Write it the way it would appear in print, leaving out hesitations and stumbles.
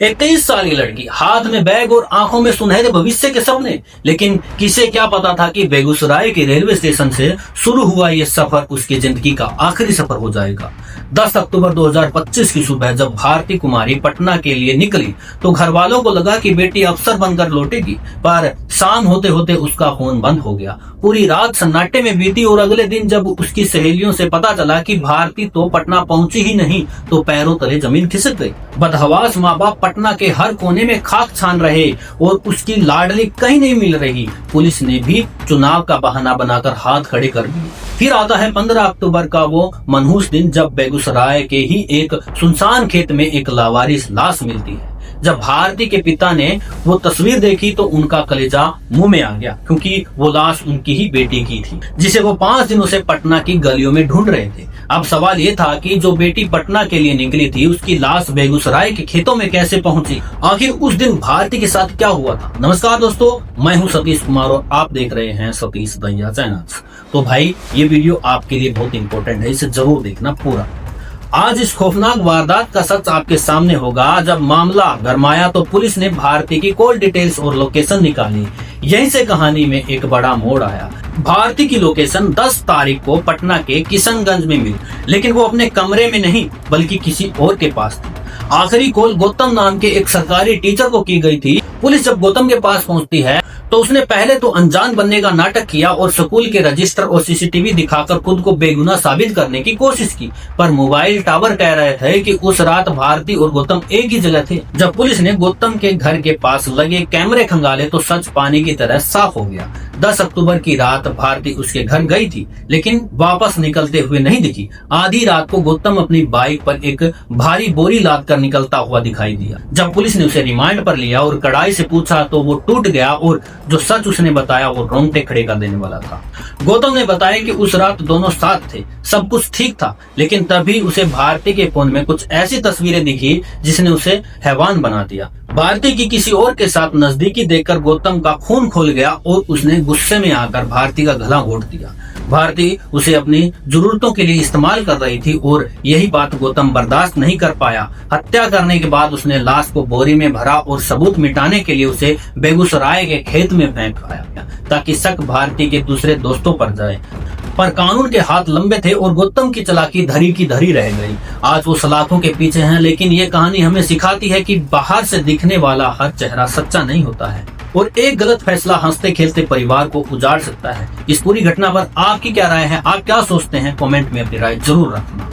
21 साल की लड़की, हाथ में बैग और आंखों में सुनहरे भविष्य के सपने। लेकिन किसे क्या पता था कि बेगूसराय के रेलवे स्टेशन से शुरू हुआ ये सफर उसकी जिंदगी का आखिरी सफर हो जाएगा। 10 अक्टूबर 2025 की सुबह जब भारती कुमारी पटना के लिए निकली तो घर वालों को लगा कि बेटी अफसर बनकर लौटेगी, पर शाम होते होते उसका फोन बंद हो गया। पूरी रात सन्नाटे में बीती और अगले दिन जब उसकी सहेलियों से पता चला कि भारती तो पटना पहुंची ही नहीं तो पैरों तले जमीन खिसक गई। बदहवास माँ बाप पटना के हर कोने में खाक छान रहे और उसकी लाडली कहीं नहीं मिल रही। पुलिस ने भी चुनाव का बहाना बनाकर हाथ खड़े कर दिए। फिर आता है 15 अक्टूबर का वो मनहूस दिन जब बेगूसराय के ही एक सुनसान खेत में एक लावारिस लाश मिलती है। जब भारती के पिता ने वो तस्वीर देखी तो उनका कलेजा मुंह में आ गया, क्योंकि वो लाश उनकी ही बेटी की थी जिसे वो 5 दिनों से पटना की गलियों में ढूंढ रहे थे। अब सवाल ये था कि जो बेटी पटना के लिए निकली थी उसकी लाश बेगूसराय के खेतों में कैसे पहुंची? आखिर उस दिन भारती के साथ क्या हुआ था? नमस्कार दोस्तों, मैं हूं सतीश कुमार और आप देख रहे हैं सतीश दहिया चैनल। तो भाई, ये वीडियो आपके लिए बहुत इंपॉर्टेंट है, इसे जरूर देखना पूरा। आज इस खौफनाक वारदात का सच आपके सामने होगा। जब मामला गरमाया तो पुलिस ने भारती की कॉल डिटेल्स और लोकेशन निकाली। यहीं से कहानी में एक बड़ा मोड़ आया। भारती की लोकेशन 10 तारीख को पटना के किशनगंज में मिली, लेकिन वो अपने कमरे में नहीं बल्कि किसी और के पास थी। आखिरी कॉल गौतम नाम के एक सरकारी टीचर को की गई थी। पुलिस जब गौतम के पास पहुंचती है तो उसने पहले तो अनजान बनने का नाटक किया और स्कूल के रजिस्टर और सीसीटीवी दिखाकर खुद को बेगुनाह साबित करने की कोशिश की, पर मोबाइल टावर कह रहे थे कि उस रात भारती और गौतम एक ही जगह थे। जब पुलिस ने गौतम के घर के पास लगे कैमरे खंगाले तो सच पानी की तरह साफ हो गया। 10 अक्टूबर की रात भारती उसके घर गई थी, लेकिन वापस निकलते हुए नहीं दिखी। आधी रात को गौतम अपनी बाइक पर एक भारी बोरी लाद कर निकलता हुआ दिखाई दिया। जब पुलिस ने उसे रिमांड पर लिया और कड़ाई से पूछा तो वो टूट गया और जो सच उसने बताया वो रोंगटे खड़े कर देने वाला था। गौतम ने बताया कि उस रात दोनों साथ थे, सब कुछ ठीक था, लेकिन तभी उसे भारती के फोन में कुछ ऐसी तस्वीरें दिखी जिसने उसे हैवान बना दिया। भारती की किसी और के साथ नजदीकी देखकर गौतम का खून खोल गया और उसने गुस्से में आकर भारती का गला घोंट दिया। भारती उसे अपनी जरूरतों के लिए इस्तेमाल कर रही थी और यही बात गौतम बर्दाश्त नहीं कर पाया। हत्या करने के बाद उसने लाश को बोरी में भरा और सबूत मिटाने के लिए उसे बेगूसराय के खेत में फेंक आया ताकि शक भारती के दूसरे दोस्तों पर जाए। पर कानून के हाथ लंबे थे और गौतम की चालाकी धरी की धरी रह गई। आज वो सलाखों के पीछे हैं, लेकिन ये कहानी हमें सिखाती है कि बाहर से दिखने वाला हर चेहरा सच्चा नहीं होता है और एक गलत फैसला हंसते खेलते परिवार को उजाड़ सकता है। इस पूरी घटना पर आपकी क्या राय है? आप क्या सोचते हैं? कमेंट में अपनी राय जरूर रखना।